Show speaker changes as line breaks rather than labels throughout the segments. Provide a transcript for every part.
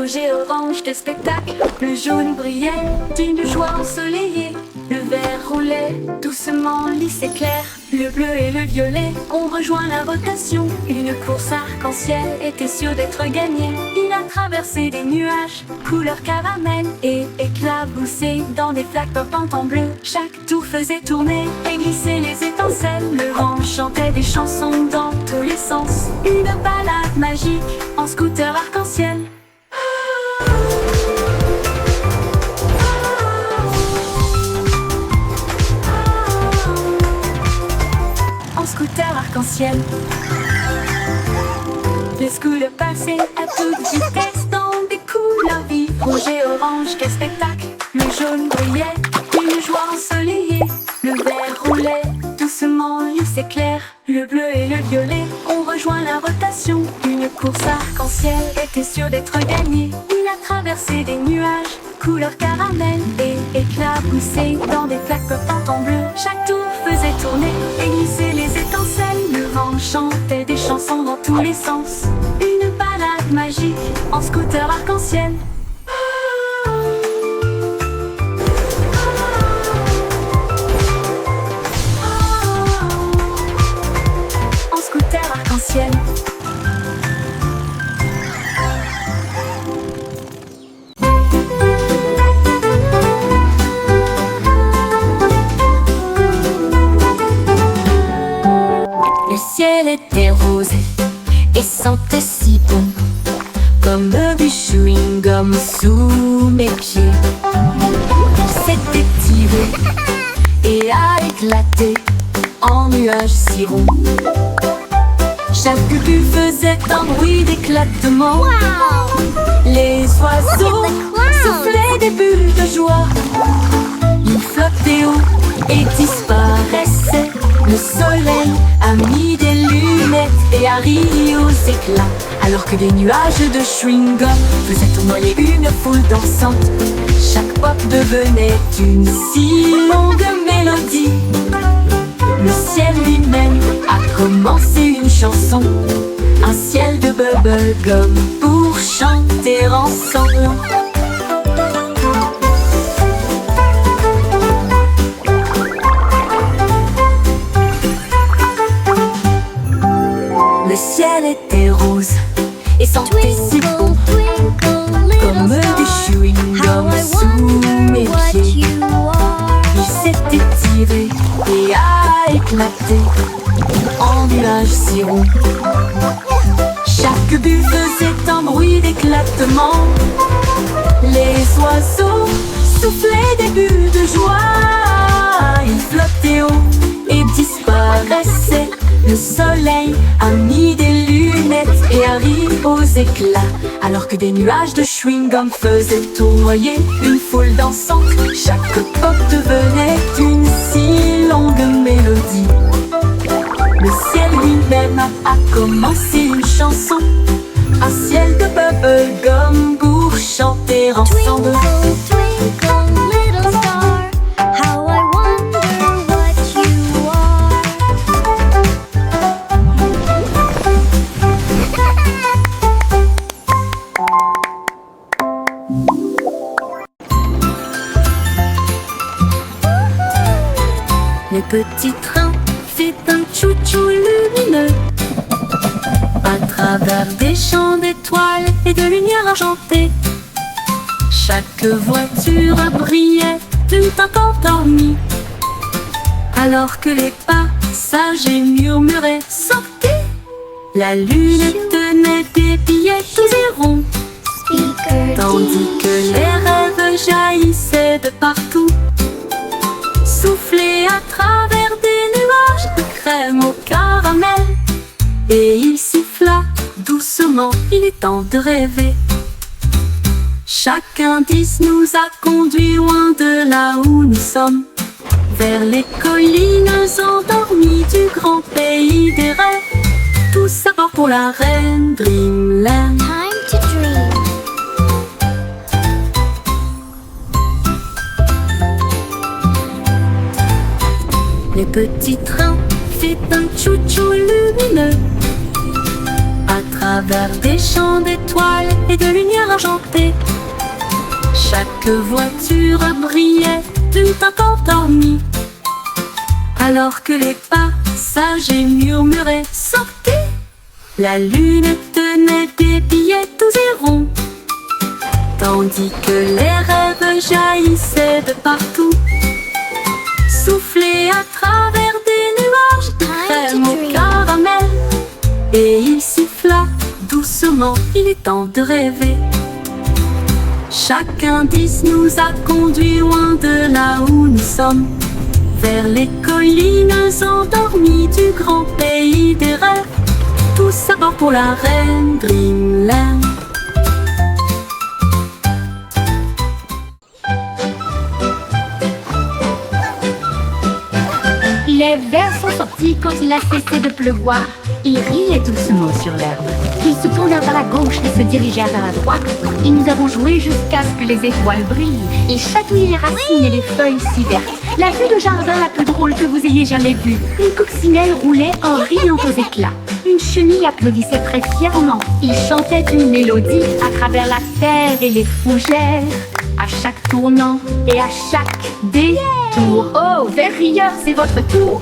rouge et orange des spectacles. Le jaune brillait d'une joie ensoleillée. Le vert roulait doucement, lisse et clair. Le bleu et le violet ont rejoint la rotation. Une course arc-en-ciel était sûre d'être gagnée. Il a traversé des nuages, couleur caramel, et éclaboussé dans des flaques pop en bleu. Chaque tour faisait tourner et glisser les étincelles. Le vent chantait des chansons dans tous les sens. Une balade magique en scooter arc-en-ciel. En scooter arc-en-ciel. Les scooters passaient à toute vitesse dans des couleurs vives. Rouge et orange, quel spectacle! Le jaune brillait d'une joie ensoleillée. Le vert roulait doucement, lisse et clair. Le bleu et le violet ont rejoint la rotation. Une course arc-en-ciel était sûre d'être gagnée. Il a traversé des nuages, couleur caramel, et éclaboussé dans des flaques pop en bleu. Chaque tour faisait tourner et glisser les étincelles. Le vent chantait des chansons dans tous les sens. Une balade magique en scooter arc-en-ciel. En scooter arc-en-ciel. Le ciel était rose et sentait si bon, comme du chewing-gum sous mes pieds. S'était tiré et a éclaté en nuages si ronds. Chaque bulle faisait un bruit d'éclatement. Les oiseaux soufflaient des bulles de joie. Ils flottaient haut et disparaissaient. Le soleil a mis des lunettes et a ri aux éclats, alors que des nuages de chewing-gum faisaient tournoyer une foule dansante. Chaque pop devenait une si longue mélodie. Le ciel lui-même a commencé une chanson, un ciel de bubblegum pour chanter ensemble. Le ciel était rose et sentait si bon, comme du chewing-gum sous mes pieds. Il s'était tiré et a éclaté en nuages si ronds. Chaque bulle faisait un bruit d'éclatement. Les oiseaux soufflaient des bulles de joie. Ils flottaient haut et disparaissaient. Le soleil a mis des lunettes et a ri aux éclats, alors que des nuages de chewing-gum faisaient tournoyer une foule dansante. Chaque pop devenait une si longue mélodie. Le ciel lui-même a commencé une chanson, un ciel de bubblegum pour chanter ensemble. Le petit train fait un chou-chou lumineux à travers des champs d'étoiles et de lumière argentée. Chaque voiture brillait d'une teinte endormie, alors que les passagers murmuraient « Sortez !» La lune tenait des billets tous et ronds, tandis que les rêves jaillissaient de partout, soufflés à travers des nuages de crème au caramel. Et il siffla doucement, il est temps de rêver. Chaque indice nous a conduits loin de là où nous sommes, vers les collines endormies du grand pays des rêves. Tout ça part pour la reine Dreamland.
Time to dream.
Le petit train fait un chou-chou lumineux à travers des champs d'étoiles et de lumière argentée. Chaque voiture brillait du temps endormi, alors que les passagers murmuraient « Sortez !» La lune tenait des billets doux et ronds, tandis que les rêves jaillissaient de partout, soufflés à travers des nuages de crème au caramel. Et il siffla doucement, il est temps de rêver. Chaque indice nous a conduits loin de là où nous sommes, vers les collines endormies du grand pays des rêves. Tous à bord pour la reine Dreamland.
Les vers sont sortis quand il a cessé de pleuvoir. Ils riaient doucement sur l'herbe. Ils se tournèrent vers la gauche et se dirigèrent vers la droite. Et nous avons joué jusqu'à ce que les étoiles brillent. Ils chatouillaient les racines et les feuilles si vertes. La vue de jardin la plus drôle que vous ayez jamais vue. Une coccinelle roulait en riant aux éclats. Une chenille applaudissait très fièrement. Il chantait une mélodie à travers la terre et les fougères. À chaque tournant et à chaque détour. Oh, vers rieur, c'est votre tour.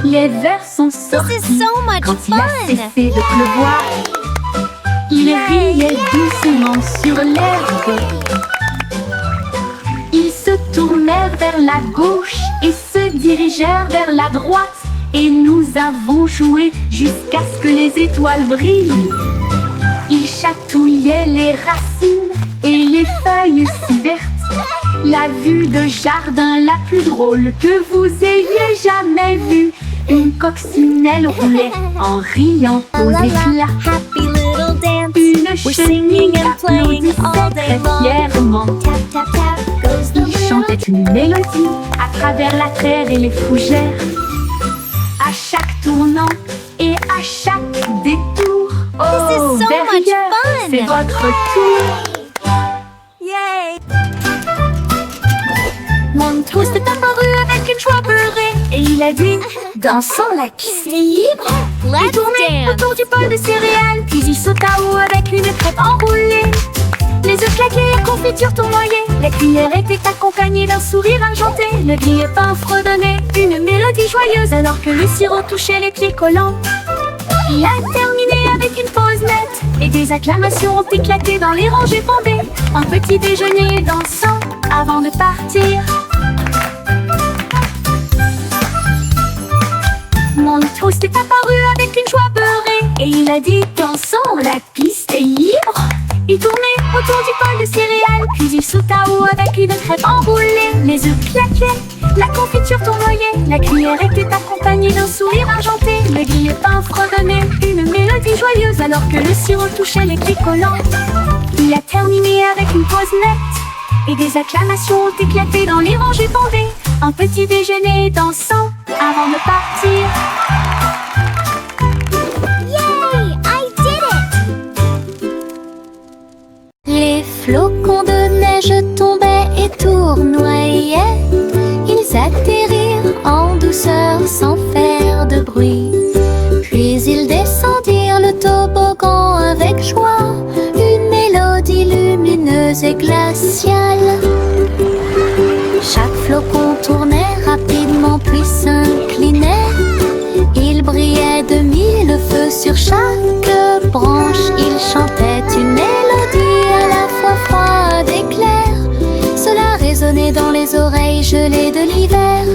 Les vers sont sortis quand il a cessé de pleuvoir. Ils riaient doucement sur l'herbe. Ils se tournèrent vers la gauche et se dirigèrent vers la droite. Et nous avons joué jusqu'à ce que les étoiles brillent. Ils chatouillaient les racines et les feuilles si vertes. La vue de jardin la plus drôle que vous ayez jamais vue. Une coccinelle roulait en riant aux éclats. Une chenille applaudissait très fièrement. Il chantait une mélodie à travers la terre et les fougères. À chaque tournant et à chaque détour. Oh, derrière, c'est votre tour.
Yay! Montrose est apparu avec une joie beurrée et il a dit « Dansons la piste libre !» Il tournait autour du bol de céréales, puis il sauta haut avec une crêpe enroulée. Les œufs claquaient, la confiture tournoyait, la cuillère était accompagnée d'un sourire argenté. Le grille-pain fredonnait une mélodie joyeuse alors que le sirop touchait les pieds collants. Il a terminé avec une pause nette et des acclamations ont éclaté dans les rangées bombées. Un petit déjeuner dansant avant de partir. Mon toast est apparu avec une joie beurrée et il a dit « Dansons, la piste est libre !» Il tournait autour du bol de céréales, puis il sauta haut avec une crêpe enroulée. Les œufs claquaient, la confiture tournoyait, la cuillère était accompagnée d'un sourire argenté. Le grille-pain fredonnait une mélodie joyeuse alors que le sirop touchait les pieds collants. Il a terminé avec une pause nette et des acclamations ont éclaté dans les rangées bondées. Un petit déjeuner dansant avant de partir.
Yay! I did it! Les flocons de neige tombaient et tournoyaient. Ils atterrirent en douceur sans faire de bruit. Puis ils descendirent le toboggan avec joie. Une mélodie lumineuse et glaciale. Chaque flocon tournait rapidement puis s'inclinait. Il brillait de mille feux sur chaque branche. Il chantait une mélodie à la fois froide et claire. Cela résonnait dans les oreilles gelées de l'hiver.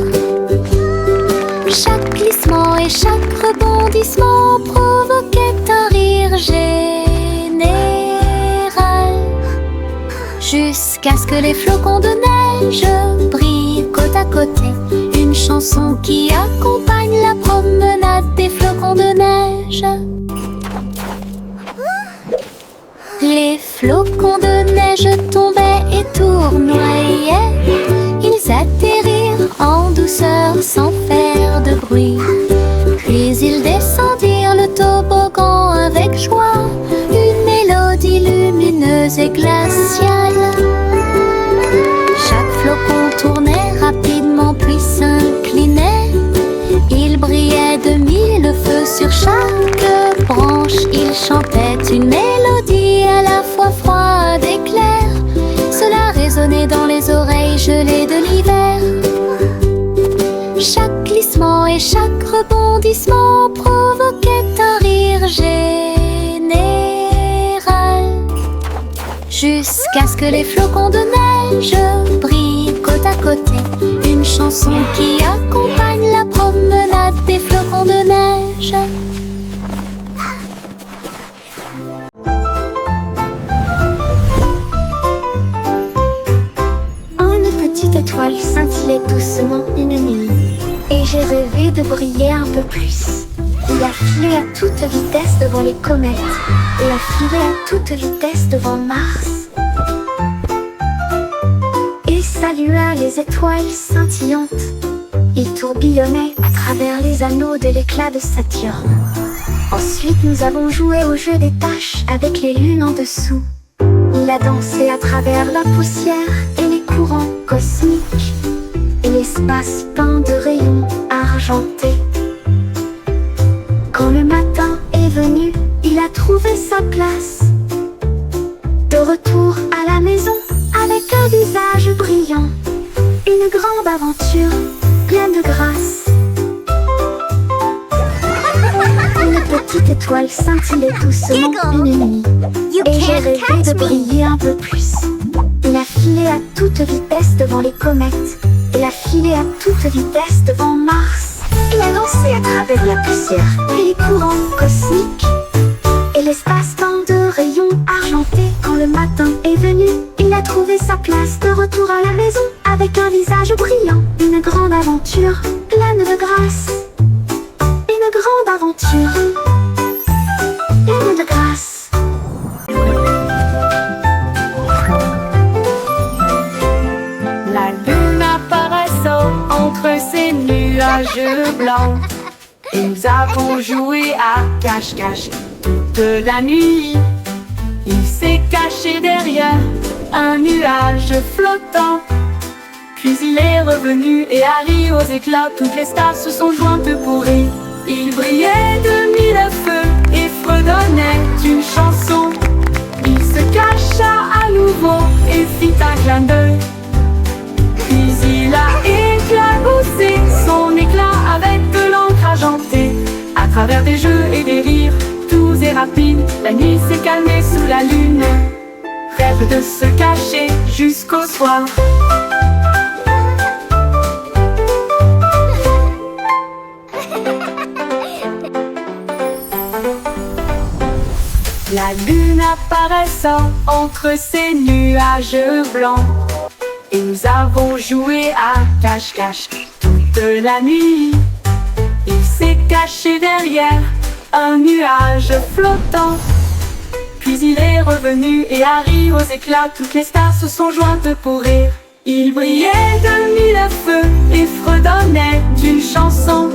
Chaque glissement et chaque rebondissement provoquait un rire général. Jusqu'à ce que les flocons de neige brillent côte à côté. Une chanson qui accompagne la promenade des flocons de neige. Les flocons de neige tombaient et tournoyaient. Ils atterrirent en douceur sans faire de bruit. Puis ils descendirent le toboggan avec joie. Une mélodie lumineuse et glaciale. Chaque flocon tournait rapidement puis s'inclinait. Il brillait chaque branche, il chantait une mélodie à la fois froide et claire. Cela résonnait dans les oreilles gelées de l'hiver. Chaque glissement et chaque rebondissement provoquait un rire général, jusqu'à ce que les flocons de neige brillent côte à côté. Une chanson qui accompagne la promenade des flocons de neige.
Une petite étoile scintillait doucement une nuit, et j'ai rêvé de briller un peu plus. Il a filé à toute vitesse devant les comètes, et a filé à toute vitesse devant Mars, et salua les étoiles scintillantes. Il tourbillonnait à travers les anneaux de l'éclat de Saturne. Ensuite nous avons joué au jeu des taches avec les lunes en dessous. Il a dansé à travers la poussière et les courants cosmiques, et l'espace peint de rayons argentés. Quand le matin est venu, il a trouvé sa place. De retour à la maison, avec un visage brillant, une grande aventure pleine de grâce. Une petite étoile scintillait doucement une nuit, et j'ai rêvé de briller un peu plus. Il a filé à toute vitesse devant les comètes, et a filé à toute vitesse devant Mars. Il a dansé à travers la poussière et les courants cosmiques, et l'espace peint de rayons argentés. Quand le matin est venu, il a trouvé sa place. De retour à la maison, avec un visage brillant, une grande aventure pleine de grâce. Une grande aventure pleine de grâce.
La lune apparaissant entre ces nuages blancs, et nous avons joué à cache-cache toute la nuit. Il s'est caché derrière un nuage flottant, puis il est revenu et a ri aux éclats. Toutes les stars se sont jointes pour rire. Il brillait de mille feux et fredonnait une chanson. Il se cacha à nouveau et fit un clin d'œil. Puis il a éclaboussé son éclat avec de l'encre argentée. À travers des jeux et des rires doux et rapides, la nuit s'est calmée sous la lune. Rêve de se cacher jusqu'au soir. La lune apparaissant entre ces nuages blancs, et nous avons joué à cache-cache toute la nuit. Il s'est caché derrière un nuage flottant, puis il est revenu et a ri aux éclats. Toutes les stars se sont jointes pour rire. Il brillait de mille feux et fredonnait d'une chanson.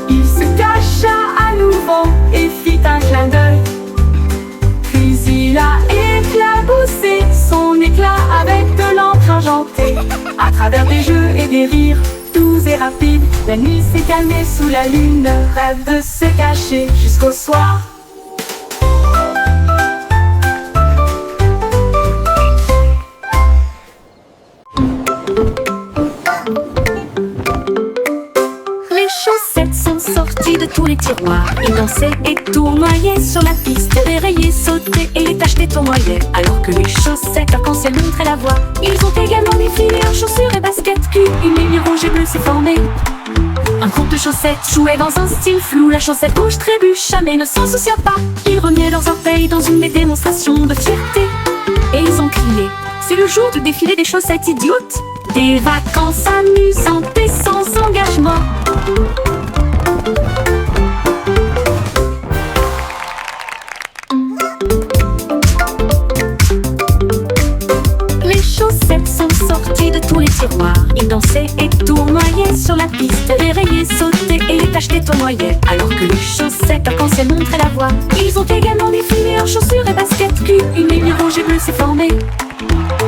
Il se cacha à nouveau et fit un clin d'œil. Puis il a éclaboussé son éclat avec de l'encre argentée. À travers des jeux et des rires doux et rapides, la nuit s'est calmée sous la lune. Rêve de se cacher jusqu'au soir. Les chaussettes sont sorties de tous les tiroirs. Ils dansaient et tournoyaient sur la piste, dérayaient, sautaient et les tachetés tournoyaient. Alors que les chaussettes arc-en-ciel montraient la voie, ils ont également défilé en chaussures et baskets. Puis une ligne rouge et bleue s'est formée. Un groupe de chaussettes jouait dans un style flou. La chaussette rouge trébucha mais ne s'en soucia pas. Ils remuaient leurs orteils dans une démonstration de fierté, et ils ont crié: c'est le jour du défilé des chaussettes idiotes. Des vacances amusantes et sans engagement. Les chaussettes sont sorties de tous les tiroirs. Ils dansaient et tournoyaient sur la piste, dérayaient, sautaient et les tachetés tournoyaient. Alors que les chaussettes arc-en-ciel montraient la voie, ils ont également défilé en chaussures et baskets. Puis une ligne rouge et bleue s'est formée.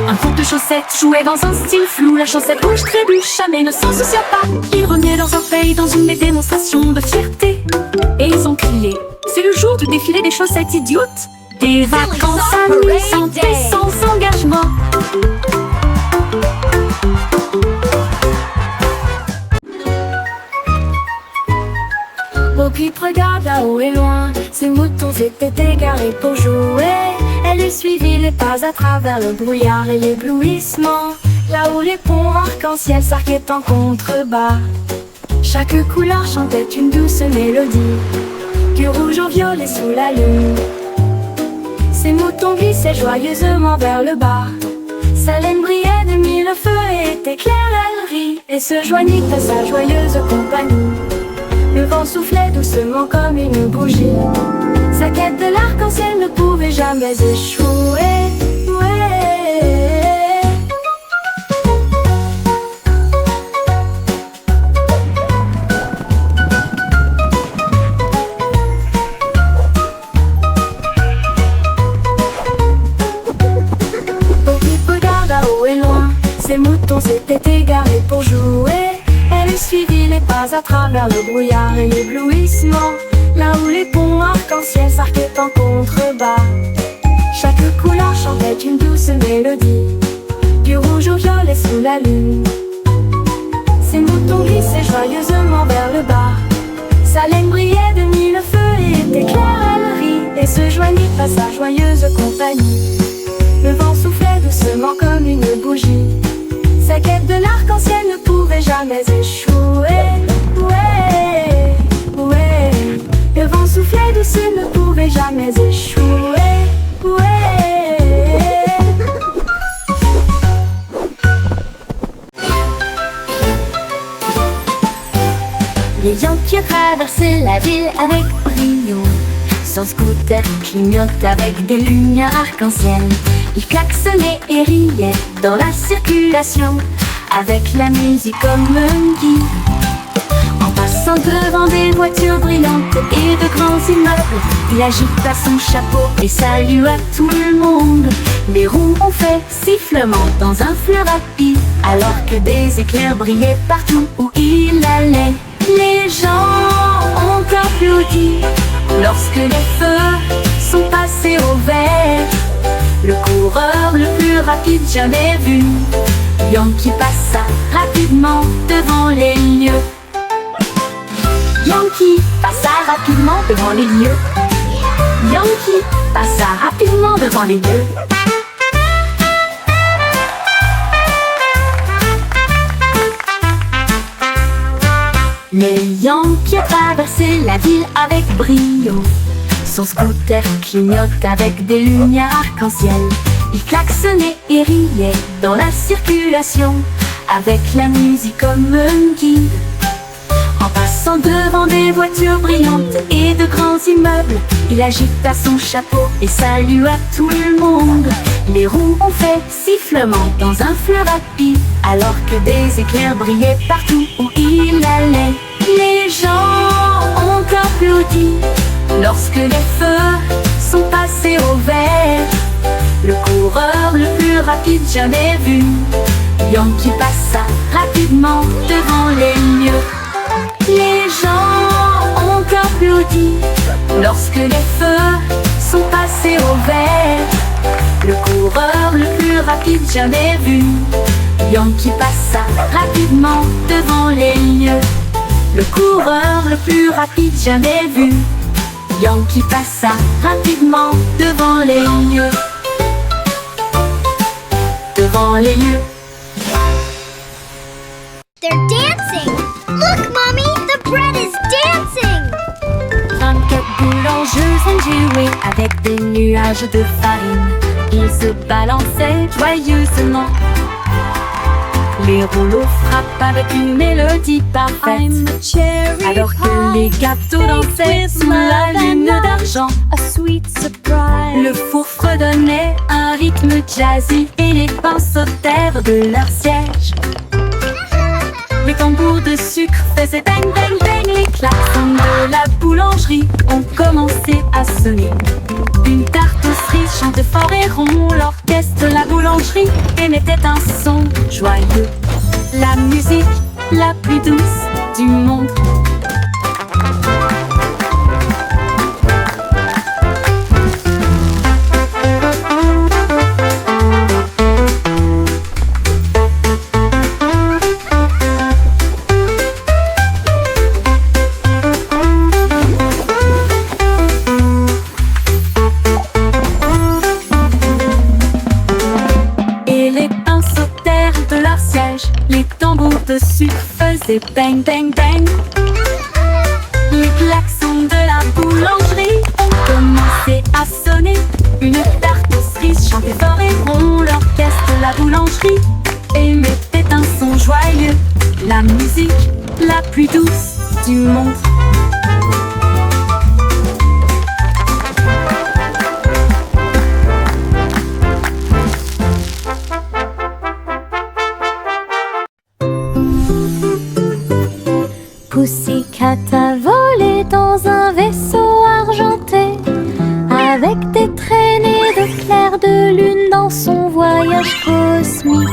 Un groupe de chaussettes jouait dans un style flou. La chaussette rouge trébucha mais ne s'en soucia pas. Ils remuaient leurs orteils dans une démonstration de fierté. Et ils ont crié: c'est le jour du défilé des chaussettes idiotes. Des vacances amusantes et sans engagement. Bo Peep regarde là-haut et loin, ces moutons étaient égarés pour jouer. Elle lui suivit les pas à travers le brouillard et l'éblouissement. Là où les ponts arc-en-ciel s'arquaient en contrebas, chaque couleur chantait une douce mélodie, du rouge au violet sous la lune. Ces moutons glissaient joyeusement vers le bas. Sa laine brillait de mille feux et était claire, elle rit et se joignit à sa joyeuse compagnie. Le vent soufflait doucement comme une bougie. Sa quête de l'arc-en-ciel ne pouvait jamais échouer. Ouais. Bo Peep regarde à haut et loin, ces moutons s'étaient égarés pour jouer. Elle suivit les pas à travers le brouillard et l'éblouissement. Là où les ponts arc-en-ciel s'arquaient en contrebas, chaque couleur chantait une douce mélodie, du rouge au violet sous la lune. Ces moutons glissaient joyeusement vers le bas. Sa laine brillait de mille feux et était claire, elle rit et se joignit à sa joyeuse compagnie. Le vent soufflait doucement comme une bougie. Sa quête de l'arc-en-ciel ne pouvait jamais échouer. Ouais, ouais. Le vent soufflait doucement, ne pouvait jamais échouer. Ouais. Les Yankees traversaient la ville avec brio. Son scooter clignote avec des lumières arc-en-ciel. Il klaxonnait et riait dans la circulation, avec la musique comme un guide. En passant devant des voitures brillantes et de grands immeubles, il agita son chapeau et salua tout le monde. Les roues ont fait sifflement dans un fleuve rapide, alors que des éclairs brillaient partout où il allait. Les gens ont applaudi lorsque les feux sont passés au vert. Le coureur le plus rapide jamais vu, Yankee passa rapidement devant les lieux. Yankee passa rapidement devant les lieux. Yankee passa rapidement devant les lieux. Les Yankees traversaient la ville avec brio. Son scooter clignote avec des lumières arc-en-ciel. Il klaxonnait et riait dans la circulation, avec la musique comme un guide. En passant devant des voitures brillantes et de grands immeubles, il agita son chapeau et salua tout le monde. Les roues ont fait sifflement dans un fleuve rapide, alors que des éclairs brillaient partout où il allait. Les gens ont applaudi lorsque les feux sont passés au vert. Le coureur le plus rapide jamais vu, Yankee passa rapidement devant les lieux. Les gens ont applaudi lorsque les feux sont passés au vert. Le coureur le plus rapide jamais vu, Yankee passa rapidement devant les lieux. Le coureur le plus rapide jamais vu, Yankee passa rapidement devant les lieux. Devant les lieux.
They're dancing! Look, Mommy! The bread is dancing!
24 boulangeuses ont joué avec des nuages de farine. Ils se balançaient joyeusement. Les rouleaux frappent avec une mélodie parfaite, alors que les gâteaux dansaient sous la lune d'argent. Le four fredonnait un rythme jazzy et les pains sautèrent de leur siège. Les tambours tambours de sucre faisaient bang bang bang. Les klaxons de la boulangerie ont commencé à sonner. Une tarte aux cerises chantait fort et rond. L'orchestre de la boulangerie émettait un son joyeux. La musique la plus douce du monde. Les tambours de sucre faisaient bang bang bang. Les klaxons de la boulangerie ont commencé à sonner. Une tarte aux cerises chantait fort et rond. L'orchestre de la boulangerie émettait un son joyeux. La musique la plus douce du monde.
Pussycat a volé dans un vaisseau argenté, avec des traînées de clair de lune dans son voyage cosmique.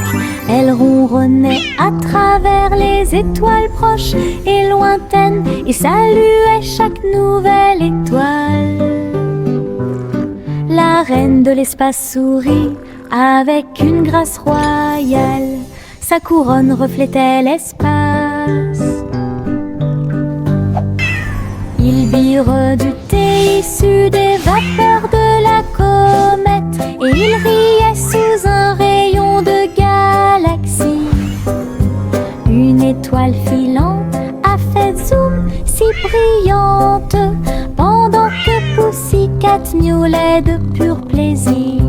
Elle ronronnait à travers les étoiles proches et lointaines et saluait chaque nouvelle étoile. La reine de l'espace sourit avec une grâce royale. Sa couronne reflétait l'espace. Il bire du thé issu des vapeurs de la comète et il riait sous un rayon de galaxie. Une étoile filante a fait zoom si brillante pendant que Pussycat miaulait de pur plaisir.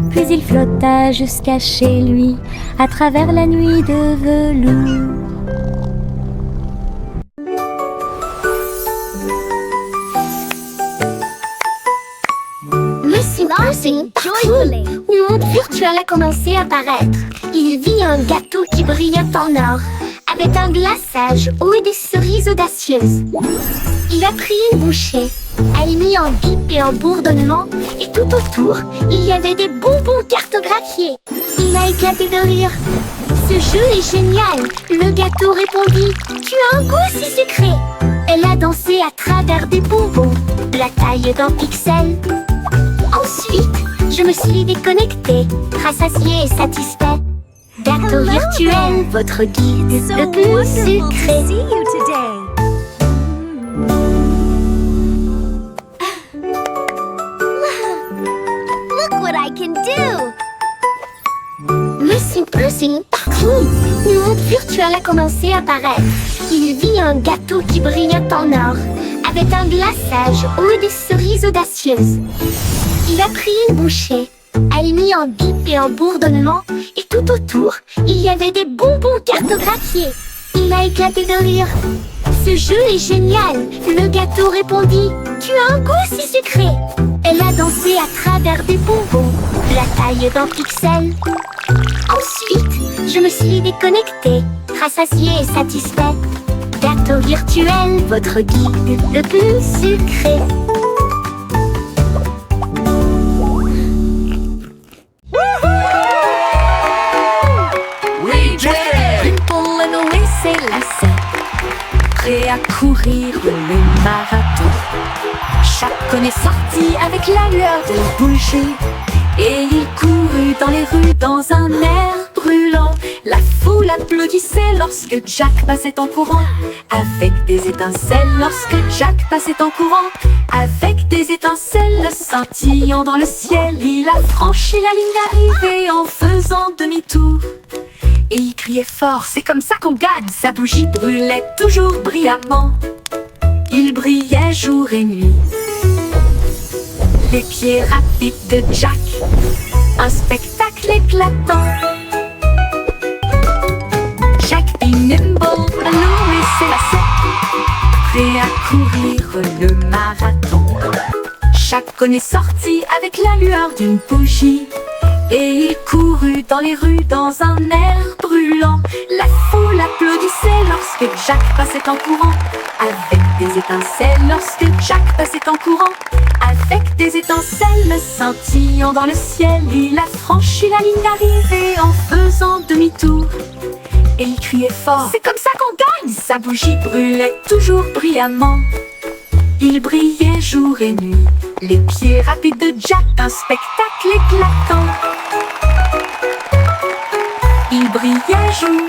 Puis il flotta jusqu'à chez lui à travers la nuit de velours.
Joyfully, le monde virtuel a commencé à apparaître. Il vit un gâteau qui brillait en or, avec un glaçage haut et des cerises audacieuses. Il a pris une bouchée, elle mit en bip et en bourdonnement, et tout autour, il y avait des bonbons cartographiés. Il a éclaté de rire. Ce jeu est génial, le gâteau répondit. Tu as un goût si sucré. Elle a dansé à travers des bonbons, la taille d'un pixel. Ensuite, je me suis déconnectée, rassasiée et satisfait. Gâteau virtuel, votre guide le plus sucré.
Look what I can do!
Monsieur Pussy, partout, le monde virtuel a commencé à apparaître. Il vit un gâteau qui brillait en or, avec un glaçage haut et des cerises audacieuses. Il a pris une bouchée, elle mit en bip et en bourdonnement, et tout autour, il y avait des bonbons cartographiés. Il a éclaté de rire. Ce jeu est génial, le gâteau répondit. Tu as un goût si sucré. Elle a dansé à travers des bonbons, la taille d'un pixel. Ensuite, je me suis déconnectée, rassasiée et satisfait. Gâteau virtuel, votre guide le plus sucré.
Prêt à courir le marathon. Chacun est sorti avec la lueur de bougie, et il courut dans les rues dans un air brûlant. La foule applaudissait lorsque Jack passait en courant, avec des étincelles lorsque Jack passait en courant. Avec des étincelles scintillant dans le ciel, il a franchi la ligne d'arrivée en faisant demi-tour. Et il criait fort, c'est comme ça qu'on gagne. Sa bougie brûlait toujours brillamment. Il brillait jour et nuit. Les pieds rapides de Jack, un spectacle éclatant. Jack be nimble, allons et s'élaçait, prêt à courir le marathon. Chacun est sorti avec la lueur d'une bougie, Et il courut dans les rues dans un air brûlant. La foule applaudissait lorsque Jack passait en courant. Avec des étincelles lorsque Jack passait en courant. Avec des étincelles scintillant dans le ciel, il a franchi la ligne d'arrivée en faisant demi-tour. Et il criait fort: c'est comme ça qu'on gagne! Sa bougie brûlait toujours brillamment. Il brillait jour et nuit, les pieds rapides de Jack, un spectacle éclatant. Il brillait jour,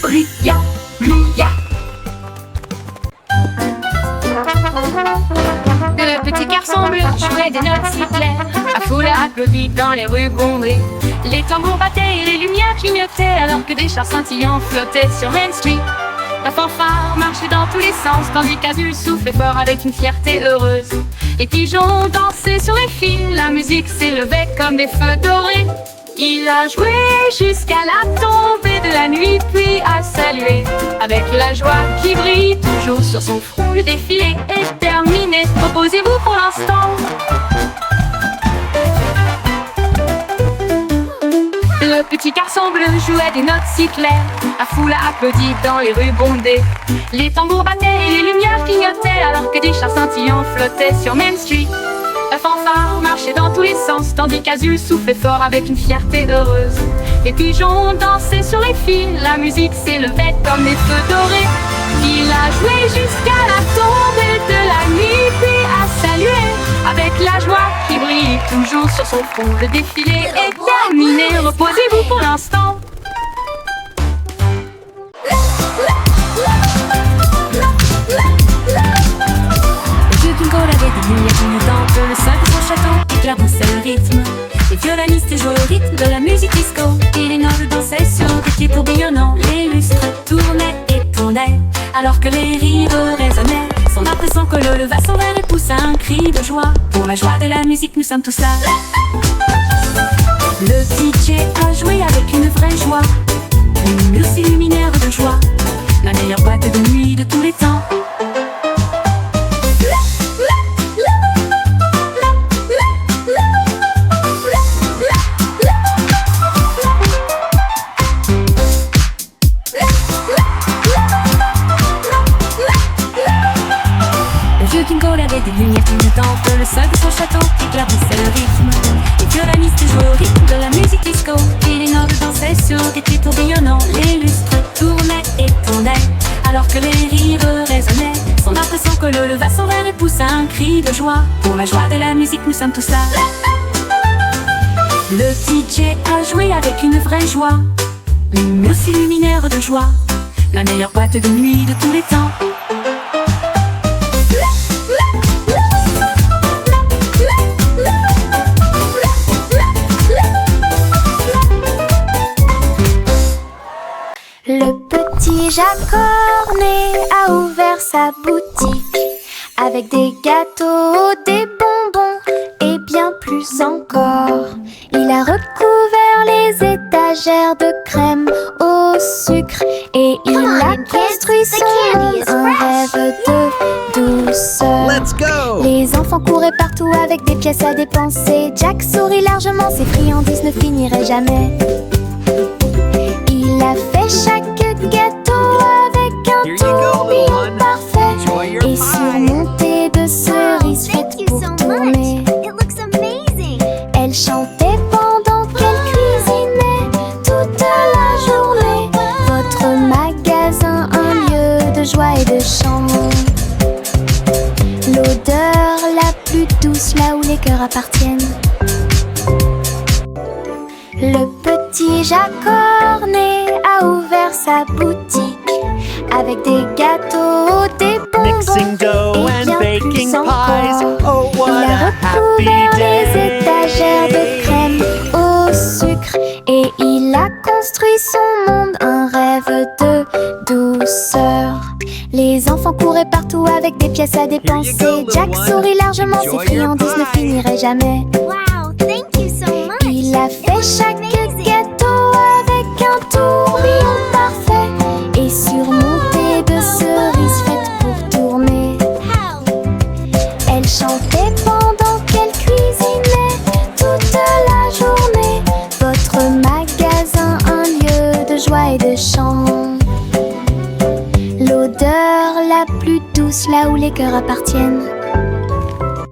brillant, brillant.
Le petit garçon bleu jouait des notes si claires. La foule applaudit dans les rues bondées. Les tambours battaient et les lumières clignotaient, alors que des chars scintillants flottaient sur Main Street. La fanfare marchait dans tous les sens, tandis qu'Azul soufflait fort avec une fierté heureuse. Les pigeons dansaient sur les fils, la musique s'élevait comme des feux dorés. Il a joué jusqu'à la tombée de la nuit, puis a salué avec la joie qui brille toujours sur son front. Le défilé est terminé, reposez-vous pour l'instant. Le petit garçon bleu jouait des notes si claires. La foule a applaudi dans les rues bondées. Les tambours battaient et les lumières clignotaient, alors que des chars scintillants flottaient sur Main Street. La fanfare marchait dans tous les sens, tandis qu'Azul soufflait fort avec une fierté heureuse. Les pigeons dansaient sur les fils, la musique s'élevait comme des feux dorés. Il a joué jusqu'à la tombée de la nuit, puis a salué avec la joie qui brille toujours sur son front. Le défilé est terminé, reposez-vous pour l'instant.
Bingo avait des lumières clignotantes, le sol de son château éclaboussait le rythme. Les violonistes jouaient au rythme de la musique disco, et les nobles dansaient sur des pieds tourbillonnants. Les lustres tournaient et tournaient, alors que les rires résonnaient. Son impression que le leva son verre et poussa un cri de joie. Pour la joie de la musique, nous sommes tous là. Le DJ a joué avec une vraie joie, une muse luminaire de joie, la meilleure boîte de nuit de tous les temps. Des lumières clignotantes, le sol de son château éclaboussait le rythme. Les violonistes jouaient au rythme de la musique disco, et les nobles dansaient sur des pieds tourbillonnants. Les lustres tournaient et tournaient, alors que les rires résonnaient. Son impression que le leva son verre et poussa un cri de joie. Pour la joie de la musique, nous sommes tous là. Le DJ a joué avec une vraie joie, une muse luminaire de joie, la meilleure boîte de nuit de tous les temps.
Le petit Jacques Cornet a ouvert sa boutique avec des gâteaux, des bonbons et bien plus encore. Il a recouvert les étagères de crème au sucre et il a construit son monde, un rêve de douceur.
Let's go!
Les enfants couraient partout avec des pièces à dépenser. Jack sourit largement, ses friandises ne finiraient jamais. Il a fait chaque gâteau avec un tourbillon parfait et surmonté de cerises faites pour tourner. Elle chantait pendant qu'elle cuisinait toute la journée. Votre magasin, un lieu de joie et de chant. L'odeur la plus douce là où les cœurs appartiennent. Le petit Jacques Cornet a ouvert sa boutique avec des gâteaux, des
Mixing dough
bonbons et
and
bien
baking
plus
pies.
encore.
Oh, what
Il
a
a
happy
recouvert les
day.
étagères de crème au sucre et il a construit son monde, un rêve de douceur. Les enfants couraient partout avec des pièces à dépenser.
little
Jack
one.
sourit largement, ses
Enjoy your
friandises ne
pie.
finiraient jamais.
Wow, thank you so much.
Il a fait chaque gâteau avec un tourbillon parfait et surmonté de cerises faites pour tourner.
How?
Elle chantait pendant qu'elle cuisinait toute appartiennent.